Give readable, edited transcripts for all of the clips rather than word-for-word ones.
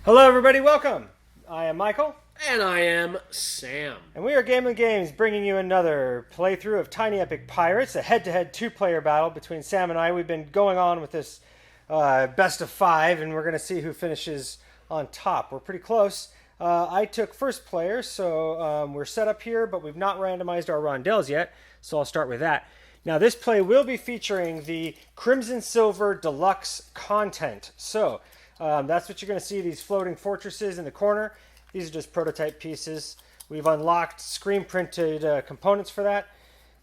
Hello, everybody. Welcome. I am Michael. And I am Sam. And we are Gambling Games, bringing you another playthrough of Tiny Epic Pirates, a head-to-head two-player battle between Sam and I. We've been going on with this best of five, and we're going to see who finishes on top. We're pretty close. I took first player, so we're set up here, but we've not randomized our rondels yet, so I'll start with that. Now, this play will be featuring the Crimson Silver Deluxe content. So, that's what you're going to see, these floating fortresses in the corner. These are just prototype pieces. We've unlocked screen-printed components for that.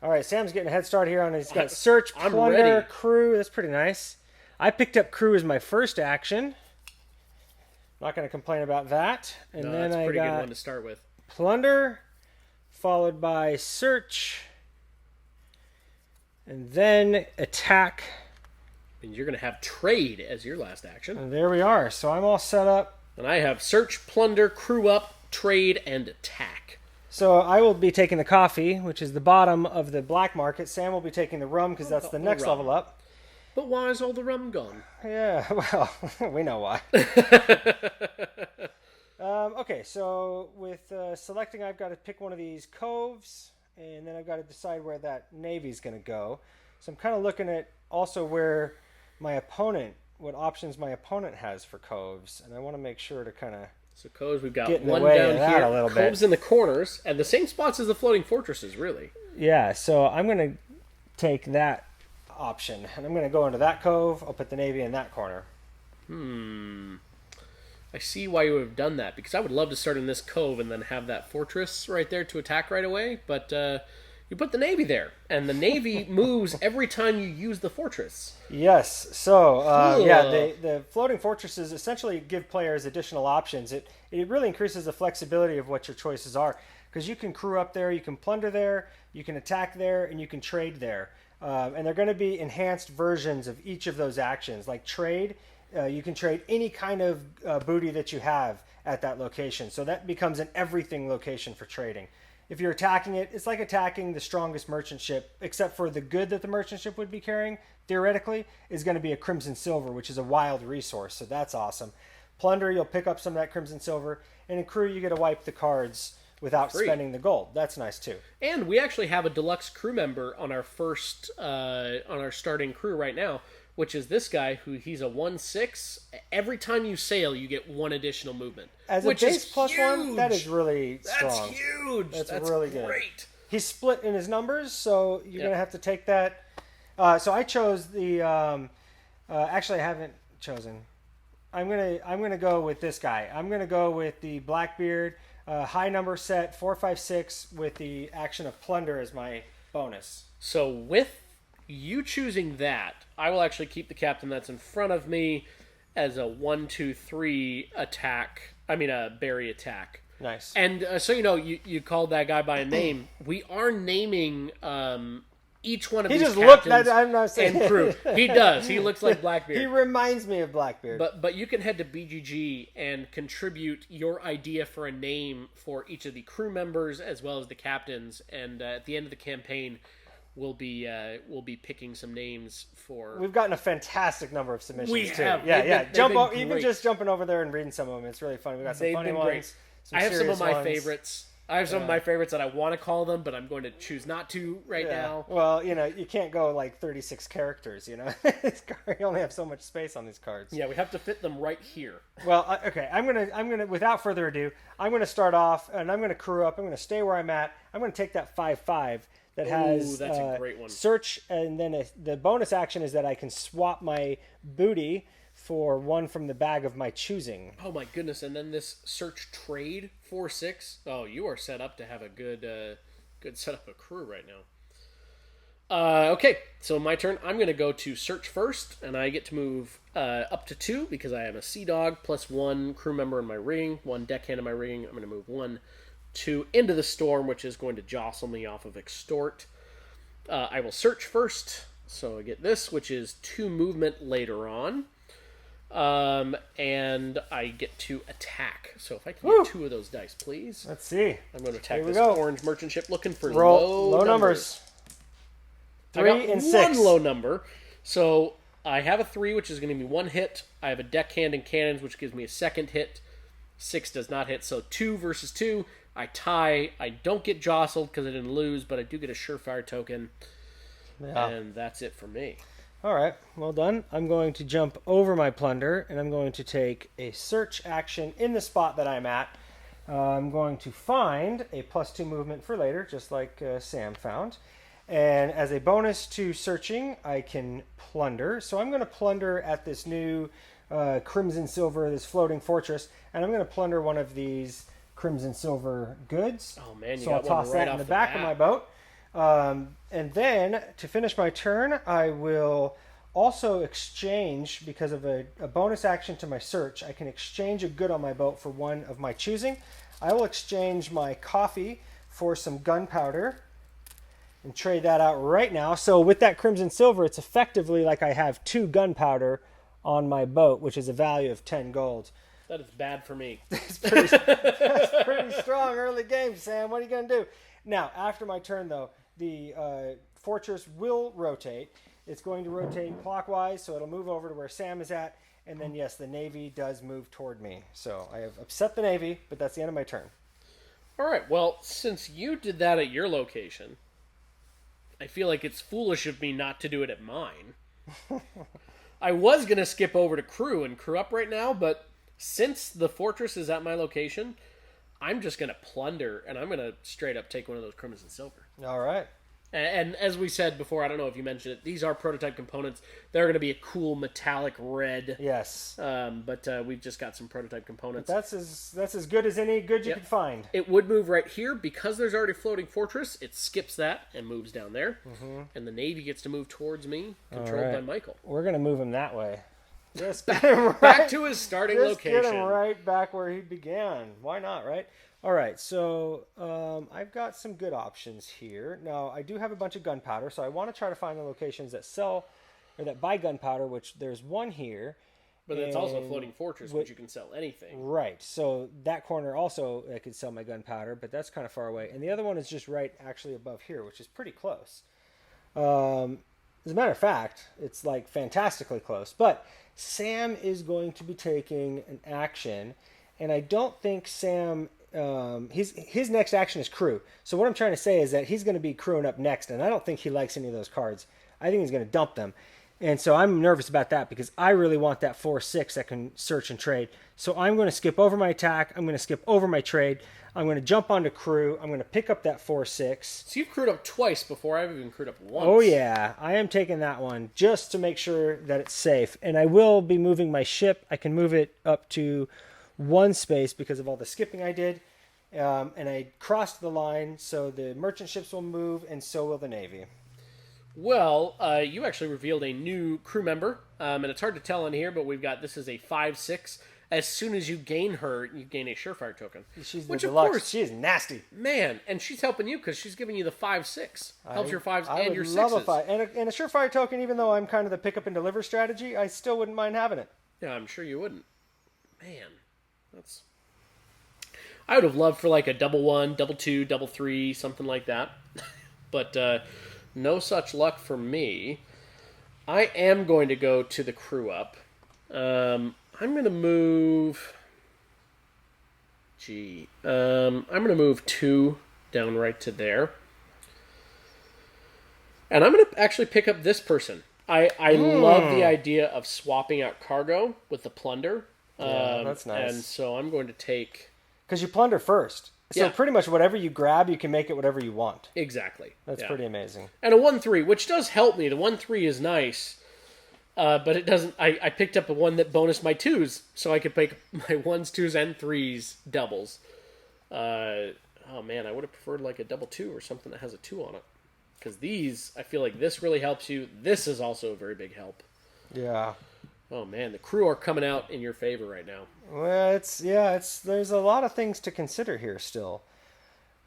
All right, Sam's getting a head start here on. He's got Search, Plunder, Crew. That's pretty nice. I picked up Crew as my first action. Not going to complain about that. And then that's a pretty I got good one to start with. Plunder, followed by Search, and then Attack. And you're going to have Trade as your last action. And there we are. So I'm all set up. And I have Search, Plunder, Crew Up, Trade, and Attack. So I will be taking the coffee, which is the bottom of the black market. Sam will be taking the rum because that's the next level up. But why is all the rum gone? Yeah, well, we know why. Okay, so with selecting, I've got to pick one of these coves, and then I've got to decide where that navy's going to go. So I'm kind of looking at also where my opponent, what options my opponent has for coves, and I want to make sure to kind of So coves, we've got get in the one way down of that here, a little coves bit. in the corners, and the same spots as the floating fortresses, really. Yeah, so I'm going to take that option, and I'm going to go into that cove. I'll put the navy in that corner. I see why you would have done that, because I would love to start in this cove and then have that fortress right there to attack right away, but you put the navy there, and the navy moves every time you use the fortress. Yes, so yeah, the floating fortresses essentially give players additional options. It really increases the flexibility of what your choices are, because you can crew up there, you can plunder there, you can attack there, and you can trade there. And they're going to be enhanced versions of each of those actions. Like trade, you can trade any kind of booty that you have at that location. So that becomes an everything location for trading. If you're attacking it, it's like attacking the strongest merchant ship, except for the good that the merchant ship would be carrying, theoretically, is going to be a Crimson Silver, which is a wild resource. So that's awesome. Plunder, you'll pick up some of that Crimson Silver. And in Crew, you get to wipe the cards without spending the gold. That's nice too. And we actually have a deluxe crew member on our first, on our starting crew right now, which is this guy who he's a 1/6. Every time you sail, you get one additional movement. As which a base is plus huge. one, that is really strong. That's huge. That's really good. Great. He's split in his numbers, so you're going to have to take that. So I chose the. Actually, I haven't chosen. I'm gonna go with this guy. I'm gonna go with the Blackbeard. High number set 456 with the action of Plunder as my bonus. So with you choosing that, I will actually keep the captain that's in front of me as a 1-2-3 attack. I mean a berry attack. Nice. And so you called that guy by a name. We are naming each one of these captains looked. I'm not saying and crew. He does. He looks like Blackbeard. He reminds me of Blackbeard. But you can head to BGG and contribute your idea for a name for each of the crew members as well as the captains. And at the end of the campaign, we'll be picking some names for. We've gotten a fantastic number of submissions. We too. have. Yeah. They've Even just jumping over there and reading some of them, it's really fun. We got some funny ones. I have some of my ones. favorites. I have some of my favorites that I want to call them, but I'm going to choose not to now. Well, you can't go like 36 characters, You only have so much space on these cards. Yeah, we have to fit them right here. Well, okay, I'm gonna without further ado, I'm gonna start off and I'm gonna crew up. I'm gonna stay where I'm at. I'm gonna take that 5/5 that has that's a great one. Search, and then the bonus action is that I can swap my booty for one from the bag of my choosing. Oh my goodness! And then this Search Trade 4/6. Oh, you are set up to have a good setup of crew right now. Okay, so my turn. I'm going to go to Search first, and I get to move up to 2 because I am a Sea Dog plus 1 crew member in my ring, 1 deckhand in my ring. I'm going to move 1, 2 into the Storm, which is going to jostle me off of Extort. I will Search first, so I get this, which is 2 movement later on. And I get to attack. So if I can get 2 of those dice, please. Let's see. I'm going to attack this orange merchant ship looking for low numbers. 3 and 6. One low number. So I have a 3, which is going to be 1 hit. I have a deckhand and cannons, which gives me a second hit. 6 does not hit. So 2 versus 2. I tie. I don't get jostled because I didn't lose, but I do get a surefire token. Yeah. And that's it for me. All right, well done. I'm going to jump over my plunder, and I'm going to take a search action in the spot that I'm at. I'm going to find a +2 movement for later, just like Sam found. And as a bonus to searching, I can plunder. So I'm going to plunder at this new Crimson Silver, this floating fortress, and I'm going to plunder one of these Crimson Silver goods. Oh man, you so got I'll toss one right that off in the back of my boat. And then, to finish my turn, I will also exchange, because of a bonus action to my search, I can exchange a good on my boat for one of my choosing. I will exchange my coffee for some gunpowder and trade that out right now. So with that Crimson Silver, it's effectively like I have 2 gunpowder on my boat, which is a value of 10 gold. That is bad for me. That's pretty strong early game, Sam. What are you going to do? Now, after my turn, though, the fortress will rotate. It's going to rotate clockwise, so it'll move over to where Sam is at. And then, yes, the Navy does move toward me. So I have upset the Navy, but that's the end of my turn. All right, well, since you did that at your location, I feel like it's foolish of me not to do it at mine. I was going to skip over to crew and crew up right now, but since the fortress is at my location, I'm just going to plunder, and I'm going to straight up take one of those Crimson Silver. All right. And as we said before, I don't know if you mentioned it, these are prototype components. They're going to be a cool metallic red. Yes. But we've just got some prototype components. But that's as good as any good you could find. It would move right here. Because there's already floating fortress, it skips that and moves down there. Mm-hmm. And the Navy gets to move towards me, controlled by Michael. We're going to move him that way. Just back to his starting location. Get him right back where he began. Why not, right? All right, so I've got some good options here. Now, I do have a bunch of gunpowder, so I want to try to find the locations that sell or that buy gunpowder, which there's one here. But it's also a floating fortress, which you can sell anything. Right, so that corner also I could sell my gunpowder, but that's kind of far away. And the other one is just right actually above here, which is pretty close. As a matter of fact, it's like fantastically close. But Sam is going to be taking an action, and I don't think Sam... his next action is crew. So what I'm trying to say is that he's going to be crewing up next, and I don't think he likes any of those cards. I think he's going to dump them. And so I'm nervous about that because I really want that 4/6 that can search and trade. So I'm going to skip over my attack. I'm going to skip over my trade. I'm going to jump onto crew. I'm going to pick up that 4/6. So you've crewed up twice before I've even crewed up once. Oh, yeah. I am taking that one just to make sure that it's safe. And I will be moving my ship. I can move it up to 1 space because of all the skipping I did. And I crossed the line, so the merchant ships will move, and so will the Navy. Well, you actually revealed a new crew member, and it's hard to tell in here, but we've got, this is a 5/6. As soon as you gain her, you gain a surefire token. She's which, the of deluxe. course, She is nasty. Man, and she's helping you because she's giving you the 5/6. Helps your 5s and your 6s. I would love a 5. And a surefire token, even though I'm kind of the pick up and deliver strategy, I still wouldn't mind having it. Yeah, I'm sure you wouldn't. Man, that's... I would have loved for like a 1/1, 2/2, 3/3, something like that. But no such luck for me. I am going to go to the crew up. I'm going to move... I'm going to move 2 down right to there. And I'm going to actually pick up this person. I love the idea of swapping out cargo with the plunder. Yeah, that's nice. And so I'm going to take... Because you plunder first. So pretty much whatever you grab, you can make it whatever you want. Exactly. That's pretty amazing. And a 1/3, which does help me. The 1/3 is nice. But it doesn't... I picked up a one that bonused my 2s, so I could pick my 1s, 2s, and 3s doubles. Oh man, I would have preferred like a 2/2 or something that has a 2 on it. Because these, I feel like this really helps you. This is also a very big help. Yeah. Oh man, the crew are coming out in your favor right now. Well, there's a lot of things to consider here still.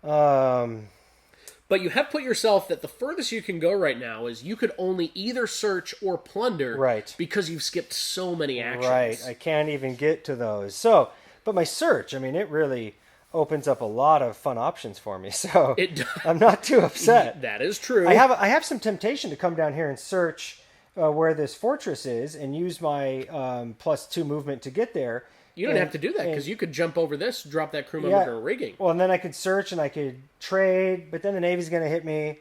But you have put yourself that the furthest you can go right now is you could only either search or plunder, right? Because you've skipped so many actions. Right, I can't even get to those. So, but my search, I mean, it really opens up a lot of fun options for me. So I'm not too upset. That is true. I have some temptation to come down here and search where this fortress is and use my +2 movement to get there. You don't have to do that because you could jump over this, drop that crew member to rigging. Well, and then I could search and I could trade, but then the Navy's going to hit me.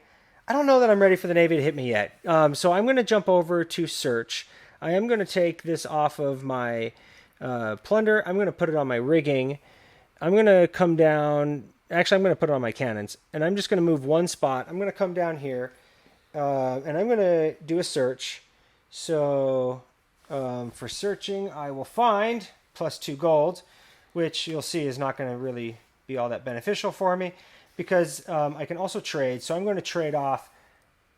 I don't know that I'm ready for the Navy to hit me yet. So I'm going to jump over to search. I am going to take this off of my plunder. I'm going to put it on my rigging. I'm going to come down. Actually, I'm going to put it on my cannons. And I'm just going to move one spot. I'm going to come down here. And I'm going to do a search. So for searching, I will find +2 gold, which you'll see is not going to really be all that beneficial for me because I can also trade. So I'm going to trade off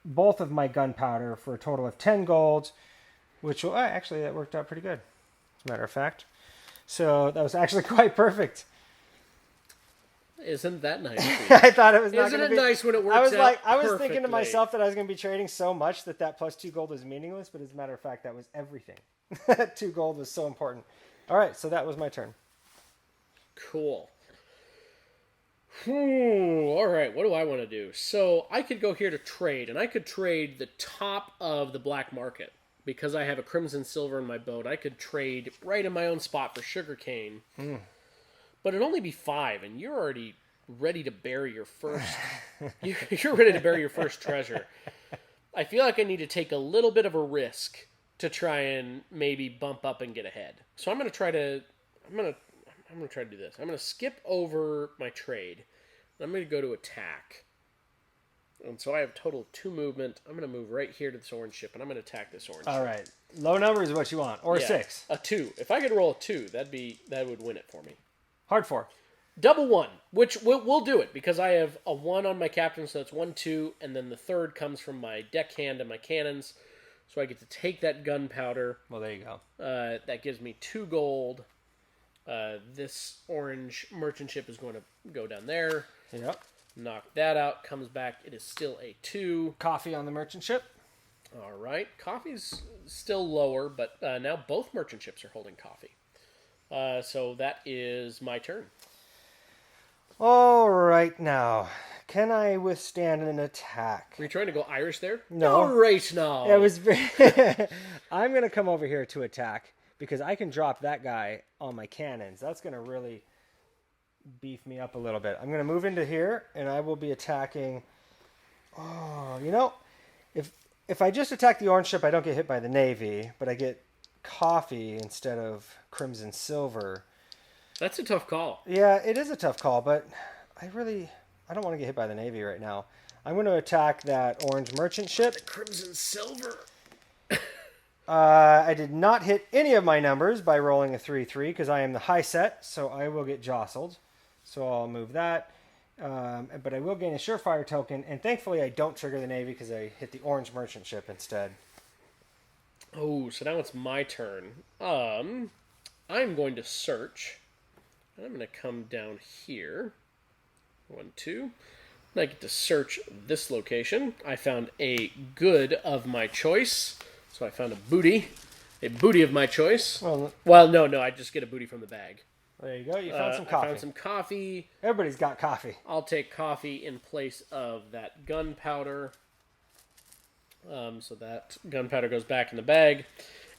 both of my gunpowder for a total of 10 gold, which will actually, that worked out pretty good, as a matter of fact. So that was actually quite perfect. Isn't that nice? I thought it was not Isn't going it to be nice when it works out I was thinking to perfectly? myself that I was going to be trading so much that +2 gold was meaningless, but as a matter of fact, that was everything. 2 gold was so important. All right, so that was my turn. Cool. All right, what do I want to do? So I could go here to trade, and I could trade the top of the black market. Because I have a Crimson Silver in my boat, I could trade right in my own spot for sugarcane. But it'd only be 5, and you're already ready to bury your first... you're ready to bury your first treasure. I feel like I need to take a little bit of a risk to try and maybe bump up and get ahead. So I'm going to try to... I'm going to try to do this. I'm going to skip over my trade. I'm going to go to attack. And so I have total 2 movement. I'm going to move right here to this orange ship, and I'm going to attack this orange ship. All right. Low number is what you want, or 6. A 2. If I could roll a 2, that would win it for me. Hard 4. Double 1, which we'll do it, because I have a 1 on my captain, so that's 1, 2, and then the third comes from my deckhand and my cannons. So I get to take that gunpowder. Well, there you go. That gives me 2 gold. This orange merchant ship is going to go down there. Yep. Knock that out. Comes back. It is still a 2. Coffee on the merchant ship. All right. Coffee's still lower, but now both merchant ships are holding coffee. So that is my turn. All right, now. Can I withstand an attack? Were you trying to go Irish there? No. All right, now. It was. I'm going to come over here to attack because I can drop that guy on my cannons. That's going to really beef me up a little bit. I'm going to move into here, and I will be attacking. Oh, you know, if I just attack the orange ship, I don't get hit by the Navy, but I get coffee instead of Crimson Silver. That's a tough call. Yeah, it is a tough call, but I don't want to get hit by the Navy right now. I'm going to attack that orange merchant ship. The Crimson Silver. I did not hit any of my numbers by rolling a 3-3 because I am the high set, so I will get jostled. So I'll move that. But I will gain a surefire token, and thankfully I don't trigger the Navy because I hit the orange merchant ship instead. Oh, so now it's my turn. I'm going to search. I'm going to come down here. 1, 2. And I get to search this location. I found a good of my choice. So I found a booty of my choice. Well, no, I just get a booty from the bag. There you go. You found some coffee. I found some coffee. Everybody's got coffee. I'll take coffee in place of that gunpowder. So that gunpowder goes back in the bag.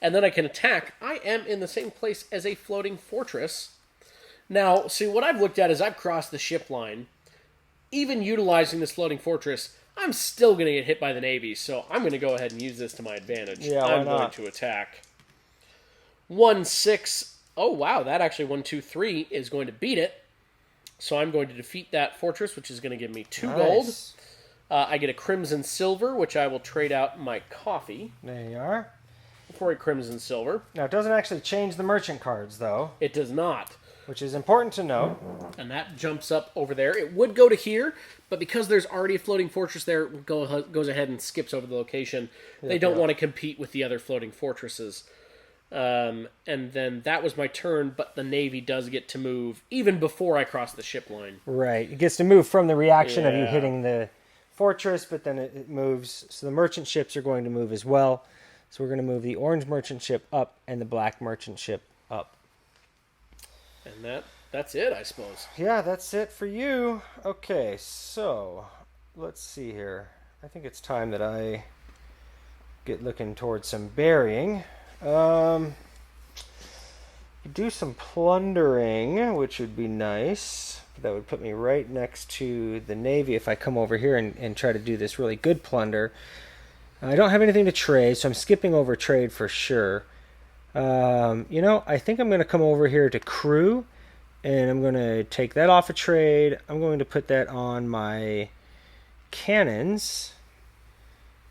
And then I can attack. I am in the same place as a floating fortress. Now, see, what I've looked at is I've crossed the ship line. Even utilizing this floating fortress, I'm still going to get hit by the Navy, so I'm going to go ahead and use this to my advantage. Yeah, why I'm not? going to attack. 1, 6. Oh, wow, that actually 1, 2, 3 is going to beat it. So I'm going to defeat that fortress, which is going to give me 2 gold. I get a Crimson Silver, which I will trade out my coffee. There you are. For a Crimson Silver. Now, it doesn't actually change the merchant cards, though. It does not. Which is important to note. And that jumps up over there. It would go to here, but because there's already a floating fortress there, it goes ahead and skips over the location. They don't want to compete with the other floating fortresses. And then that was my turn, but the Navy does get to move even before I cross the ship line. Right. It gets to move from the reaction of you hitting the fortress, but then it moves. So the merchant ships are going to move as well. So we're going to move the orange merchant ship up and the black merchant ship up. And that's it, I suppose. Yeah, that's it for you. Okay, so let's see here. I think it's time that I get looking towards some burying. do some plundering, which would be nice. That would put me right next to the Navy if I come over here and try to do this really good plunder. I don't have anything to trade, so I'm skipping over trade for sure. I think I'm going to come over here to crew, and I'm going to take that off a trade. I'm going to put that on my cannons,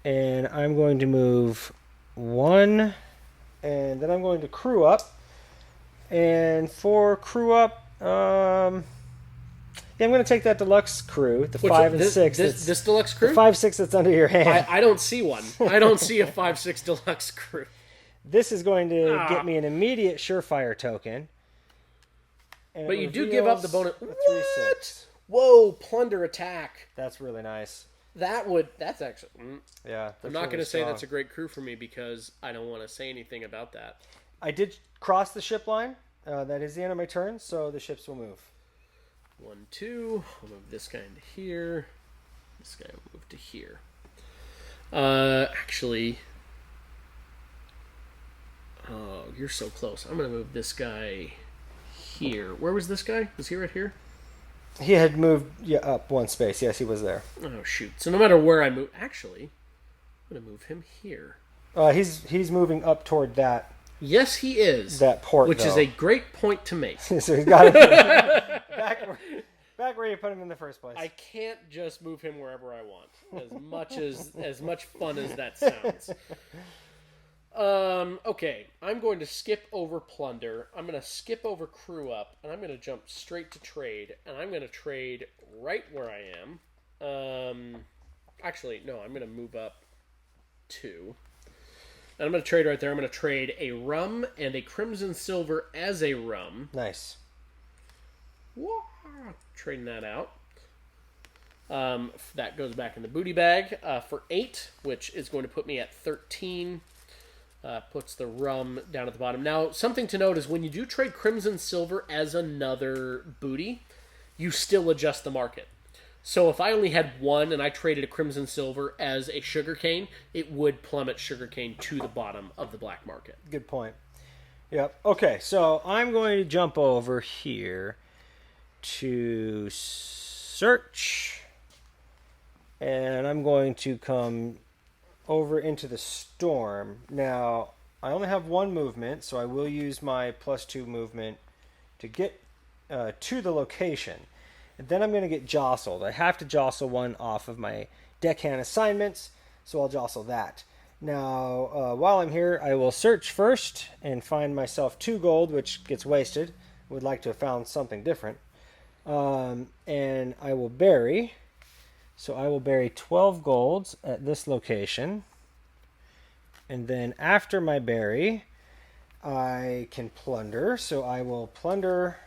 and I'm going to move one, and then I'm going to crew up. And for crew up, I'm going to take that deluxe crew, the 5 and 6. This deluxe crew? The 5-6 that's under your hand. I don't see one. I don't see a 5-6 deluxe crew. This is going to get me an immediate surefire token. And but you do give up the bonus. What? 3-6. Whoa, plunder attack. That's really nice. That's actually... Yeah. I'm not going to say that's a great crew for me because I don't want to say anything about that. I did cross the ship line. That is the end of my turn, so the ships will move. 1, 2. I'll move this guy into here. This guy will move to here. Actually... Oh, you're so close. I'm going to move this guy here. Where was this guy? Was he right here? He had moved up one space. Yes, he was there. Oh, shoot. So no matter where I move... Actually, I'm going to move him here. He's moving up toward that. Yes, he is. That port, which is a great point to make. So he's got to back where you put him in the first place. I can't just move him wherever I want. As much fun as that sounds. Okay, I'm going to skip over plunder. I'm going to skip over crew up, and I'm going to jump straight to trade. And I'm going to trade right where I am. Actually, no, I'm going to move up 2. And I'm going to trade right there. I'm going to trade a rum and a crimson silver as a rum. Nice. Whoa. Trading that out. That goes back in the booty bag for 8, which is going to put me at 13. Puts the rum down at the bottom. Now, something to note is when you do trade crimson silver as another booty, you still adjust the market. So if I only had one and I traded a crimson silver as a sugarcane, it would plummet sugarcane to the bottom of the black market. Good point. Yep. Okay, so I'm going to jump over here to search, and I'm going to come over into the storm. Now, I only have one movement, so I will use my +2 movement to get to the location. And then I'm going to get jostled. I have to jostle one off of my deckhand assignments, so I'll jostle that. Now, while I'm here, I will search first and find myself 2 gold, which gets wasted. Would like to have found something different. And I will bury. So I will bury 12 golds at this location. And then after my bury, I can plunder. So I will plunder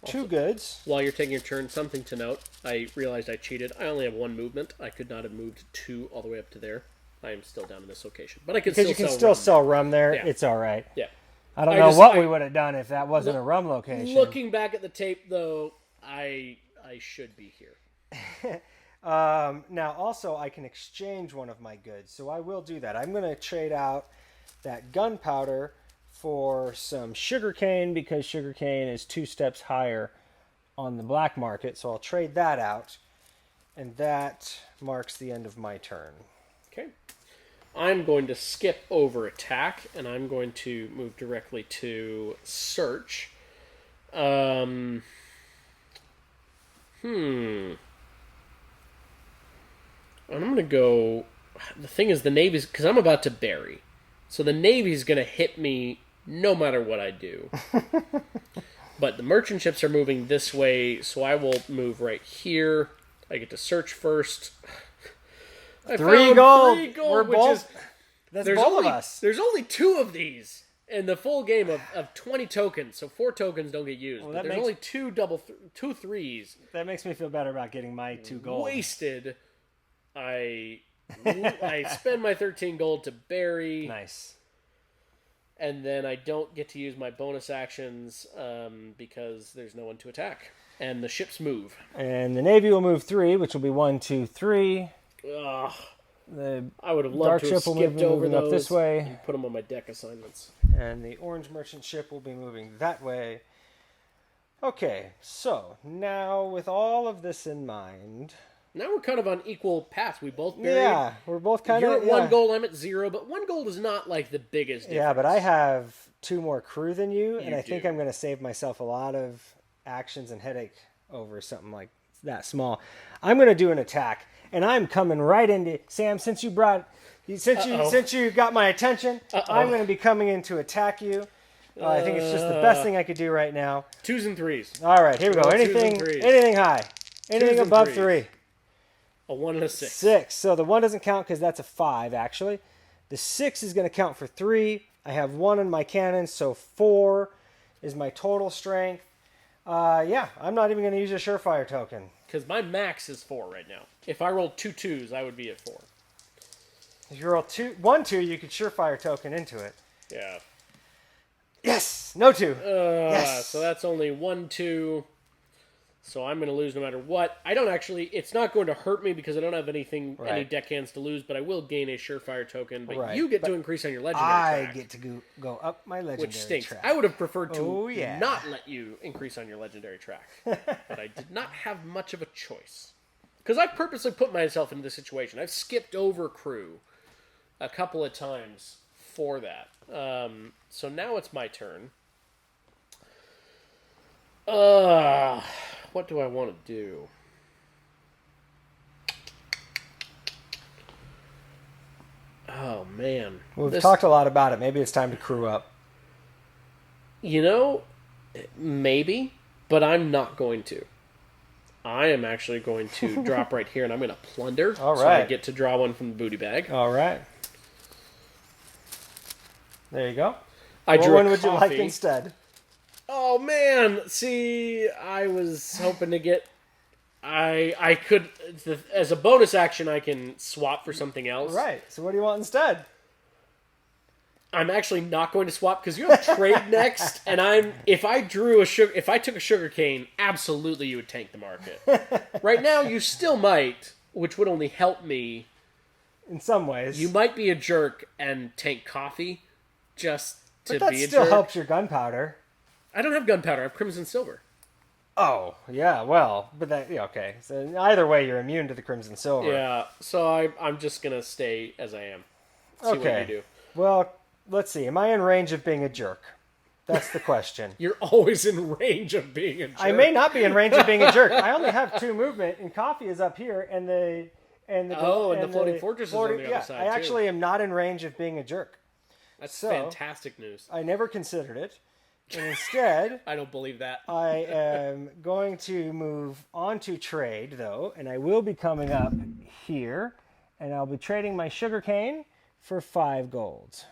2 goods. While you're taking your turn, something to note. I realized I cheated. I only have 1 movement. I could not have moved 2 all the way up to there. I am still down in this location. But I can still sell rum there. Yeah. It's all right. Yeah. I don't know what we would have done if that wasn't a rum location. Looking back at the tape, though, I should be here. Now, also, I can exchange one of my goods, so I will do that. I'm going to trade out that gunpowder for some sugarcane because sugarcane is 2 steps higher on the black market, so I'll trade that out, and that marks the end of my turn. Okay. I'm going to skip over attack, and I'm going to move directly to search. And I'm going to go... The thing is, the Navy's... Because I'm about to bury. So the Navy's going to hit me no matter what I do. But the merchant ships are moving this way, so I will move right here. I get to search first. I 3 gold! 3 gold, We're which both... is... That's both of us. There's only 2 of these in the full game of 20 tokens, so 4 tokens don't get used. Well, but there's only 2 2 threes. That makes me feel better about getting my 2 gold. Wasted. I spend my 13 gold to bury. Nice. And then I don't get to use my bonus actions because there's no one to attack. And the ships move. And the Navy will move 3, which will be 1, 2, 3. Ugh. The I would have loved to have skipped over those up this way. and put them on my deck assignments. And the orange merchant ship will be moving that way. Okay, so now with all of this in mind... Now we're kind of on equal paths. We both buried. Yeah, we're both kind You're of... at 1 gold, I'm at 0, but 1 gold is not like the biggest difference. Yeah, but I have 2 more crew than you, and I think do. I'm going to save myself a lot of actions and headache over something like that small. I'm going to do an attack, and I'm coming right into... Sam, since you got my attention, I'm going to be coming in to attack you. I think it's just the best thing I could do right now. 2s and 3s. All right, here we go. Roll 2s and Anything 3s. anything high. Anything 2s and above 3s. 3. A 1 and a 6. 6. So the 1 doesn't count because that's a 5, actually. The 6 is going to count for 3. I have 1 in my cannon, so 4 is my total strength. Yeah, I'm not even going to use a surefire token. Because my max is 4 right now. If I rolled 2 2s, I would be at 4. If you roll 1 2, you could surefire token into it. Yeah. Yes! No 2. Yes. So that's only 1 2. So I'm going to lose no matter what. I don't actually... It's not going to hurt me because I don't have any deckhands to lose, but I will gain a surefire token. But you get to increase on your legendary track. I get to go up my legendary which stinks. track. I would have preferred to yeah. not let you increase on your legendary track. But I did not have much of a choice. Because I've purposely put myself into this situation. I've skipped over crew a couple of times for that. So now it's my turn. What do I want to do? Oh, man. We've talked a lot about it. Maybe it's time to crew up. You know, maybe, but I'm not going to. I am actually going to drop right here, and I'm going to plunder. All right. So I get to draw one from the booty bag. All right. There you go. What one would you like instead? Oh, man. See, I was hoping to get... I could... As a bonus action, I can swap for something else. Right. So what do you want instead? I'm actually not going to swap because you have trade next, and if I took a sugar cane, absolutely you would tank the market. Right now, you still might, which would only help me. In some ways. You might be a jerk and tank coffee just to but that be a still jerk. helps your gunpowder. I don't have gunpowder. I have Crimson Silver. Oh, yeah, well, but that, yeah, okay. So either way, you're immune to the Crimson Silver. Yeah, so I'm just going to stay as I am. See what you do. Well, let's see. Am I in range of being a jerk? That's the question. You're always in range of being a jerk. I may not be in range of being a jerk. I only have 2 movement, and coffee is up here, and the floating fortress is on the other side, I actually am not in range of being a jerk. That's fantastic news. I never considered it. And instead, I don't believe that. I am going to move on to trade, though, and I will be coming up here, and I'll be trading my sugarcane for 5 golds.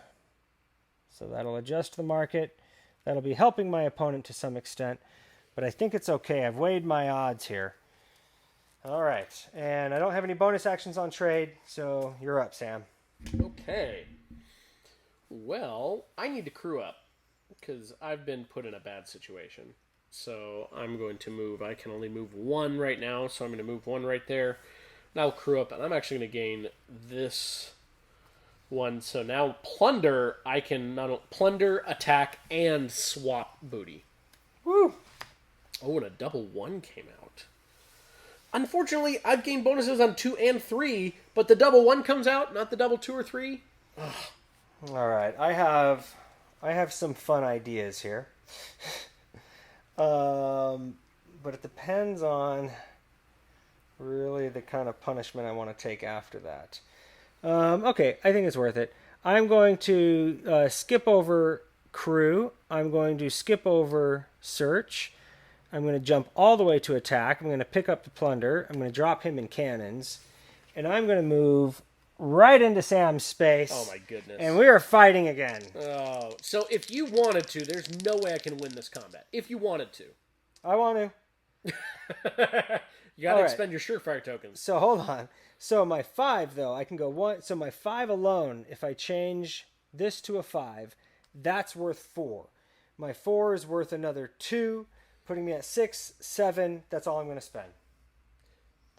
So that'll adjust the market. That'll be helping my opponent to some extent, but I think it's okay. I've weighed my odds here. All right, and I don't have any bonus actions on trade, so you're up, Sam. Okay. Well, I need to crew up. Because I've been put in a bad situation. So I'm going to move. I can only move 1 right now, so I'm going to move 1 right there. And I'll crew up, and I'm actually going to gain this one. So now plunder, I can not only plunder, attack, and swap booty. Woo! Oh, and a double 1 came out. Unfortunately, I've gained bonuses on 2 and 3, but the double 1 comes out, not the double 2 or 3. Ugh. All right, I have some fun ideas here. But it depends on really the kind of punishment I want to take after that. Okay, I think it's worth it. I'm going to skip over crew. I'm going to skip over search. I'm going to jump all the way to attack. I'm going to pick up the plunder. I'm going to drop him in cannons. And I'm going to move right into Sam's space. Oh my goodness. And we are fighting again. Oh, so if you wanted to, there's no way I can win this combat. If you wanted to. I want to. You gotta expend your surefire tokens. So hold on. So my 5, though, I can go 1. So my 5 alone, if I change this to a 5, that's worth 4. My 4 is worth another 2, putting me at 6, 7. That's all I'm going to spend.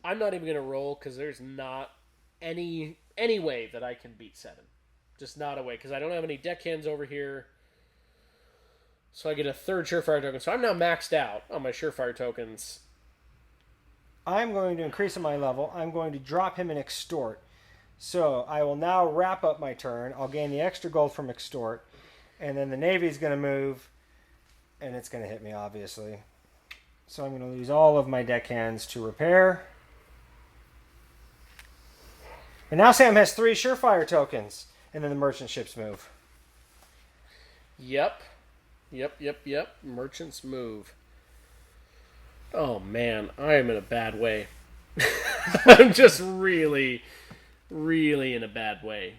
I'm not even going to roll because there's not any way that I can beat 7. Just not a way, because I don't have any deckhands over here. So I get a third Surefire token. So I'm now maxed out on my Surefire tokens. I'm going to increase my level. I'm going to drop him an extort. So I will now wrap up my turn. I'll gain the extra gold from extort. And then the Navy's going to move. And it's going to hit me, obviously. So I'm going to lose all of my deckhands to repair. And now Sam has 3 Surefire tokens. And then the merchant ships move. Yep. Merchants move. Oh, man. I am in a bad way. I'm just really, really in a bad way.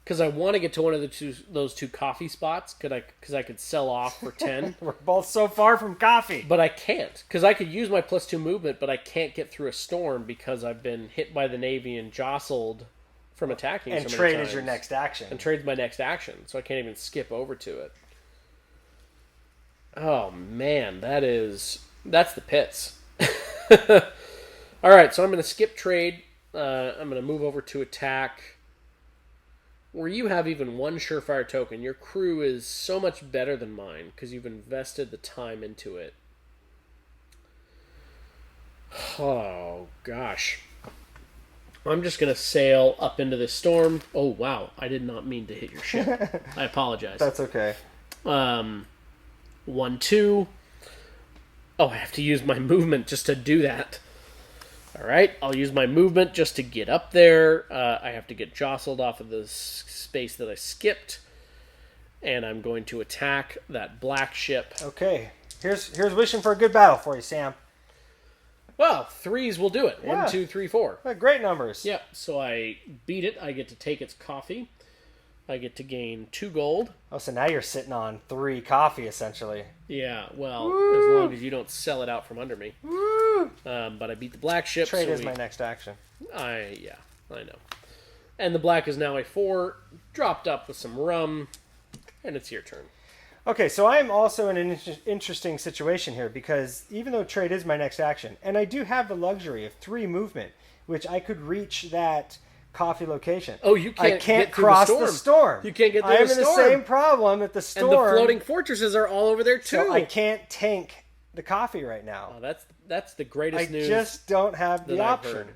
Because I want to get to one of those two coffee spots because I could sell off for 10. We're both so far from coffee. But I can't. Because I could use my +2 movement, but I can't get through a storm because I've been hit by the Navy and jostled from attacking and so many trade times. is your next action. And trade's my next action, so I can't even skip over to it. Oh, man, that's the pits. All right, so I'm going to skip trade. I'm going to move over to attack. Where you have even 1 Surefire token, your crew is so much better than mine because you've invested the time into it. Oh, gosh. I'm just going to sail up into this storm. Oh, wow. I did not mean to hit your ship. I apologize. That's okay. 1, 2. Oh, I have to use my movement just to do that. All right. I'll use my movement just to get up there. I have to get jostled off of the space that I skipped. And I'm going to attack that black ship. Okay. Here's wishing for a good battle for you, Sam. Well, 3s will do it. Yeah. 1, 2, 3, 4. Great numbers. Yep. So I beat it. I get to take its coffee. I get to gain 2 gold. Oh, so now you're sitting on 3 coffee, essentially. Yeah, well, Woo! as long as you don't sell it out from under me. Woo! But I beat the black ship. Trade is my next action. I know. And the black is now a 4, dropped up with some rum, and it's your turn. Okay, so I'm also in an interesting situation here because even though trade is my next action, and I do have the luxury of 3 movement, which I could reach that coffee location. Oh, you can't. I can't get through cross the storm. You can't get through I am the in storm. the same problem that the storm. And the floating fortresses are all over there too. So I can't tank the coffee right now. Oh, that's the greatest news. I just don't have the that I've option.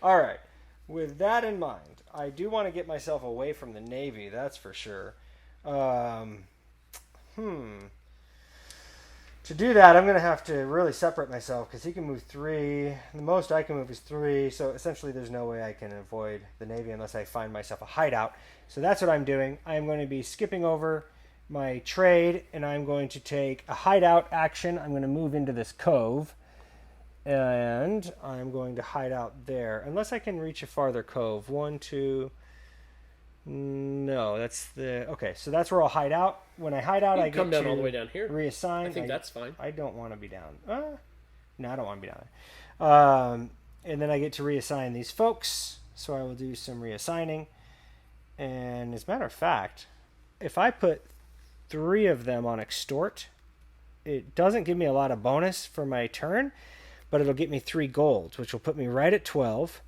All right. With that in mind, I do want to get myself away from the Navy. That's for sure. To do that, I'm going to have to really separate myself because he can move 3. The most I can move is 3. So essentially, there's no way I can avoid the Navy unless I find myself a hideout. So that's what I'm doing. I'm going to be skipping over my trade, and I'm going to take a hideout action. I'm going to move into this cove, and I'm going to hide out there unless I can reach a farther cove. 1, 2. No, that's the... Okay, so that's where I'll hide out. When I hide out, I get come down to all the way down here. Reassign. I think that's fine. I don't want to be down. No, I don't want to be down there. And then I get to reassign these folks. So I will do some reassigning. And as a matter of fact, if I put 3 of them on extort, it doesn't give me a lot of bonus for my turn, but it'll get me 3 gold, which will put me right at 12.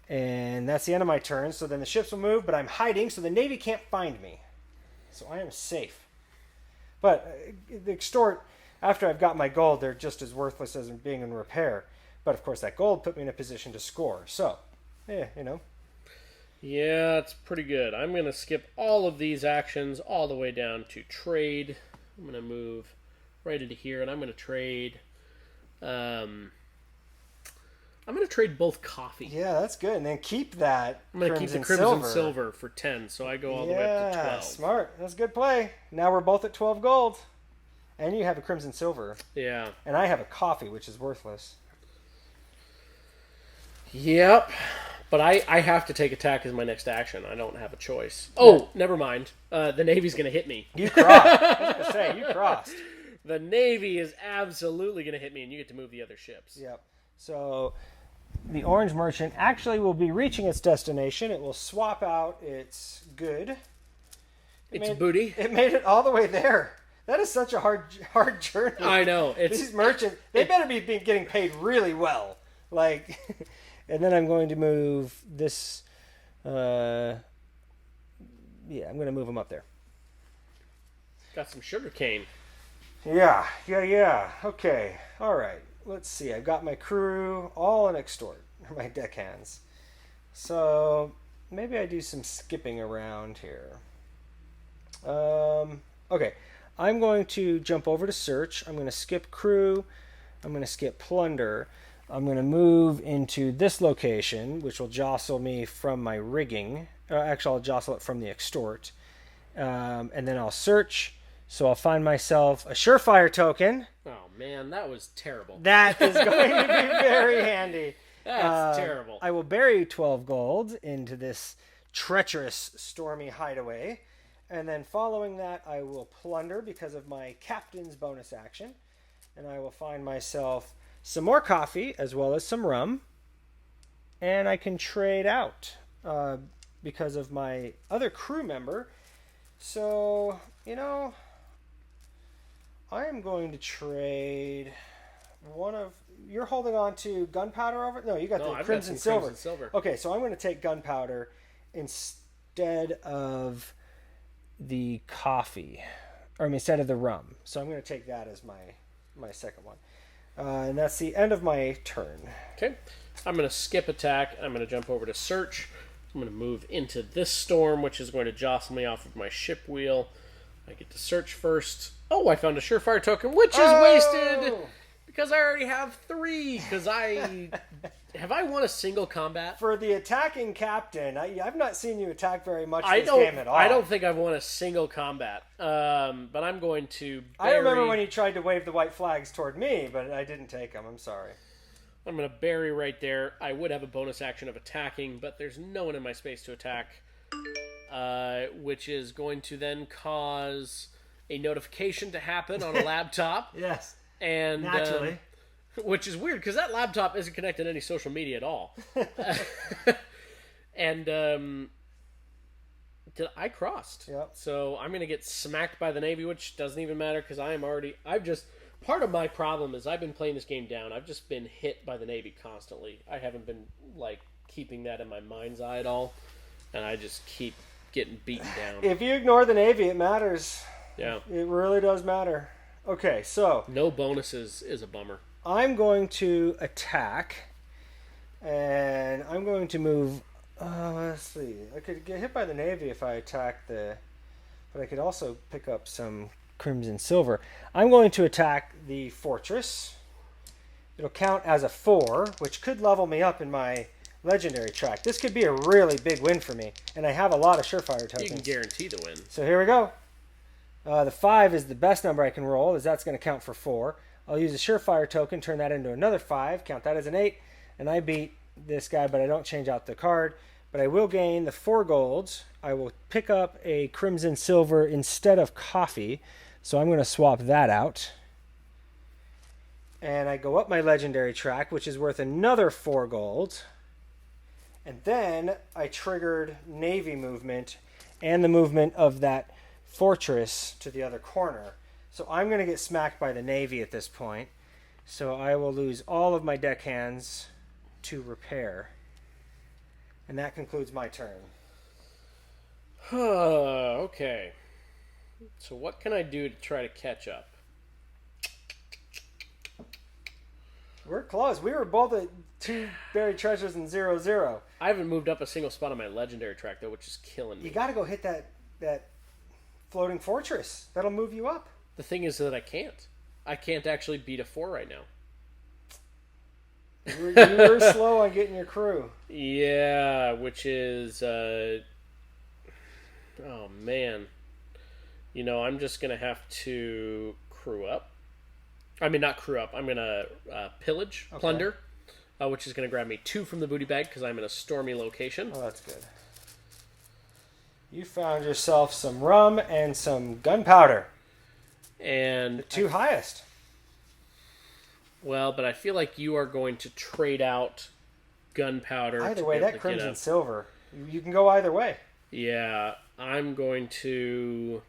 And that's the end of my turn. So then the ships will move, but I'm hiding, so the Navy can't find me. So I am safe. But the extort, after I've got my gold, they're just as worthless as being in repair. But of course, that gold put me in a position to score. So, yeah, Yeah, it's pretty good. I'm going to skip all of these actions all the way down to trade. I'm going to move right into here, and I'm going to trade... I'm going to trade both coffee. Yeah, that's good. And then keep that I'm going to keep the Crimson Silver for 10, so I go all the way up to 12. Smart. That's a good play. Now we're both at 12 gold. And you have a Crimson Silver. Yeah. And I have a coffee, which is worthless. Yep. But I have to take attack as my next action. I don't have a choice. Oh, never mind. The Navy's going to hit me. You crossed. I was going to say, you crossed. The Navy is absolutely going to hit me, and you get to move the other ships. Yep. So... the orange merchant actually will be reaching its destination. It will swap out its good. Booty. It made it all the way there. That is such a hard journey. I know. These merchants, they better be getting paid really well. And then I'm going to move this I'm going to move them up there. Got some sugar cane. Yeah. Okay. All right. Let's see. I've got my crew all in extort, my deckhands. So maybe I do some skipping around here. Okay. I'm going to jump over to search. I'm going to skip crew. I'm going to skip plunder. I'm going to move into this location, which will jostle me from my rigging. Actually, I'll jostle it from the extort. And then I'll search. So I'll find myself a surefire token. Oh, man, that was terrible. That is going to be very handy. That's terrible. I will bury 12 gold into this treacherous, stormy hideaway. And then following that, I will plunder because of my captain's bonus action. And I will find myself some more coffee as well as some rum. And I can trade out because of my other crew member. So, I am going to trade one of... You're holding on to gunpowder over... No, you got the Crimson Silver. Okay, so I'm going to take gunpowder instead of the coffee. Instead of the rum. So I'm going to take that as my second one. And that's the end of my turn. Okay. I'm going to skip attack. I'm going to jump over to search. I'm going to move into this storm, which is going to jostle me off of my ship wheel. I get to search first. Oh, I found a surefire token, which is wasted because I already have 3. Because have I won a single combat? For the attacking captain, I've not seen you attack very much this game at all. I don't think I've won a single combat. But I'm going to bury... I remember when you tried to wave the white flags toward me, but I didn't take them. I'm sorry. I'm going to bury right there. I would have a bonus action of attacking, but there's no one in my space to attack. Which is going to then cause a notification to happen on a laptop. Yes. And naturally. Which is weird, because that laptop isn't connected to any social media at all. And I crossed. Yep. So I'm going to get smacked by the Navy, which doesn't even matter, because part of my problem is I've been playing this game down. I've just been hit by the Navy constantly. I haven't been, keeping that in my mind's eye at all. And I just keep getting beaten down. If you ignore the Navy, it matters. Yeah. It really does matter. Okay, so... No bonuses is a bummer. I'm going to attack. And I'm going to move... let's see. I could get hit by the Navy if I attack the... But I could also pick up some Crimson Silver. I'm going to attack the fortress. It'll count as a 4, which could level me up in my legendary track. This could be a really big win for me. And I have a lot of surefire tokens. You can guarantee the win. So here we go. The 5 is the best number I can roll, as that's going to count for 4. I'll use a surefire token, turn that into another 5, count that as an 8, and I beat this guy, but I don't change out the card. But I will gain the 4 golds. I will pick up a Crimson Silver instead of coffee, so I'm going to swap that out. And I go up my legendary track, which is worth another 4 gold. And then I triggered Navy movement and the movement of that fortress to the other corner. So I'm going to get smacked by the Navy at this point. So I will lose all of my deckhands to repair. And that concludes my turn. Okay. So what can I do to try to catch up? We're close. We were both at 2 buried treasures and 0-0. I haven't moved up a single spot on my legendary track, though, which is killing me. You got to go hit that floating fortress. That'll move you up. The thing is that I can't. I can't actually beat a 4 right now. You were slow on getting your crew. Yeah, which is... oh, man. I'm just going to have to crew up. I mean, not crew up. I'm going to pillage, plunder, which is going to grab me 2 from the booty bag because I'm in a stormy location. Oh, that's good. You found yourself some rum and some gunpowder. And the 2 highest. Well, but I feel like you are going to trade out gunpowder. Either way, that Crimson Silver, you can go either way. Yeah, I'm going to...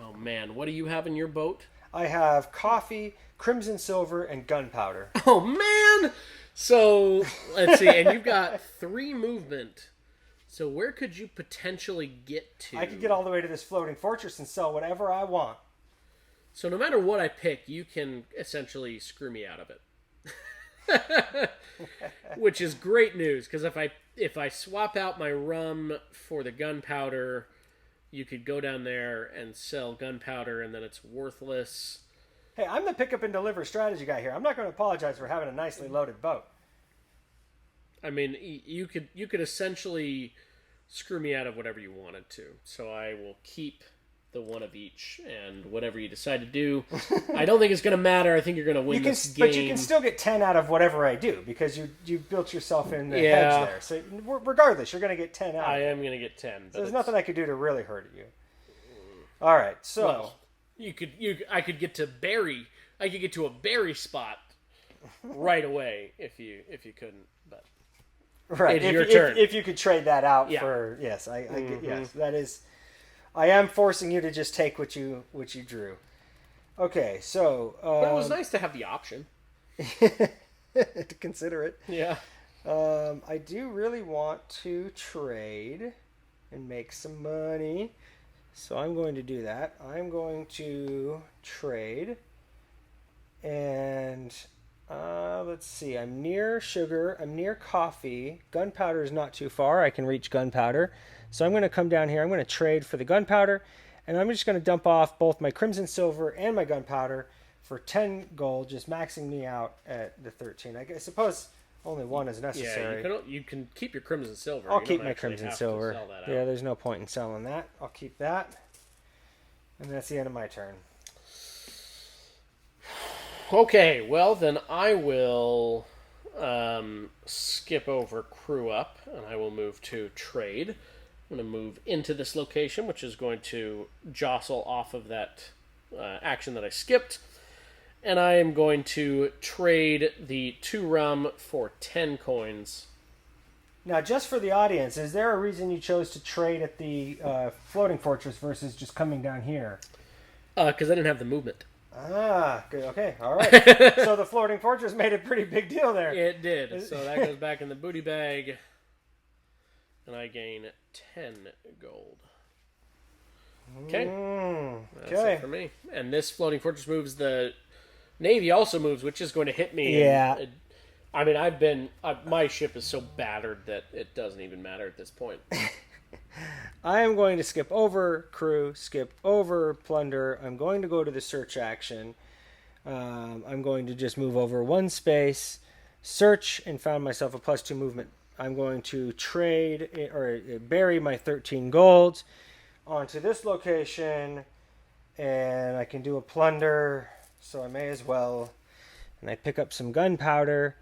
Oh, man. What do you have in your boat? I have coffee, Crimson Silver, and gunpowder. Oh, man! So, let's see. And you've got 3 movement. So where could you potentially get to? I could get all the way to this floating fortress and sell whatever I want. So no matter what I pick, you can essentially screw me out of it. Which is great news, because if I swap out my rum for the gunpowder, you could go down there and sell gunpowder, and then it's worthless. Hey, I'm the pick up and deliver strategy guy here. I'm not going to apologize for having a nicely loaded boat. I mean, you could essentially screw me out of whatever you wanted to. So I will keep the one of each, and whatever you decide to do, I don't think it's going to matter. I think you're going to win this game. But you can still get 10 out of whatever I do, because you built yourself in the hedge there. So regardless, you're going to get 10 out. I am going to get 10. So there's nothing I could do to really hurt you. All right, so well, I could get to berry. I could get to a berry spot right away if you couldn't. But right, it's your turn. If you could trade that out for yes, that is. I am forcing you to just take what you drew. Okay, so but it was nice to have the option to consider it. Yeah. I do really want to trade and make some money, so I'm going to do that. I'm going to trade, and let's see. I'm near sugar. I'm near coffee. Gunpowder is not too far. I can reach gunpowder. So I'm going to come down here. I'm going to trade for the gunpowder, and I'm just going to dump off both my Crimson Silver and my gunpowder for 10 gold, just maxing me out at the 13. I suppose only one is necessary. Yeah, you can keep your Crimson Silver. I'll keep my Crimson Silver. Yeah, there's no point in selling that. I'll keep that. And that's the end of my turn. Okay, well, then I will skip over crew up, and I will move to trade. I'm going to move into this location, which is going to jostle off of that action that I skipped. And I am going to trade the 2 rum for 10 coins. Now, just for the audience, is there a reason you chose to trade at the floating fortress versus just coming down here? Because I didn't have the movement. Ah, good. Okay, all right. So the floating fortress made a pretty big deal there. It did. So that goes back in the booty bag. And I gain 10 gold. Okay. That's it for me. And this floating fortress moves. The Navy also moves, which is going to hit me. Yeah. I mean, my ship is so battered that it doesn't even matter at this point. I am going to skip over crew, skip over plunder. I'm going to go to the search action. I'm going to just move over one space, search, and found myself a +2 movement. I'm going to trade or bury my 13 gold onto this location, and I can do a plunder, so I may as well. And I pick up some gunpowder,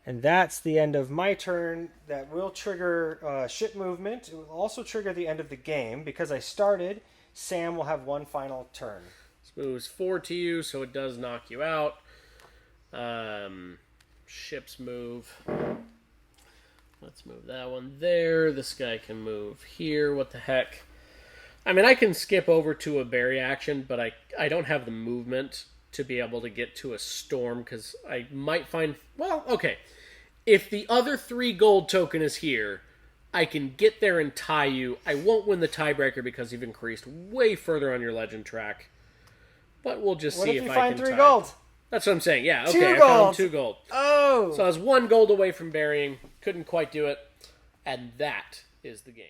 and that's the end of my turn. That will trigger ship movement. It will also trigger the end of the game. Because I started, Sam will have one final turn. This moves 4 to you, so it does knock you out. Ships move. Let's move that one there. This guy can move here. What the heck? I mean, I can skip over to a berry action, but I don't have the movement to be able to get to a storm, because I might find... Well, okay. If the other 3 gold token is here, I can get there and tie you. I won't win the tiebreaker because you've increased way further on your legend track. But we'll just see if I can tie. What if you find 3 gold? That's what I'm saying. Yeah, okay. 2 I gold. found 2 gold. Oh! So I was 1 gold away from burying. Couldn't quite do it. And that is the game.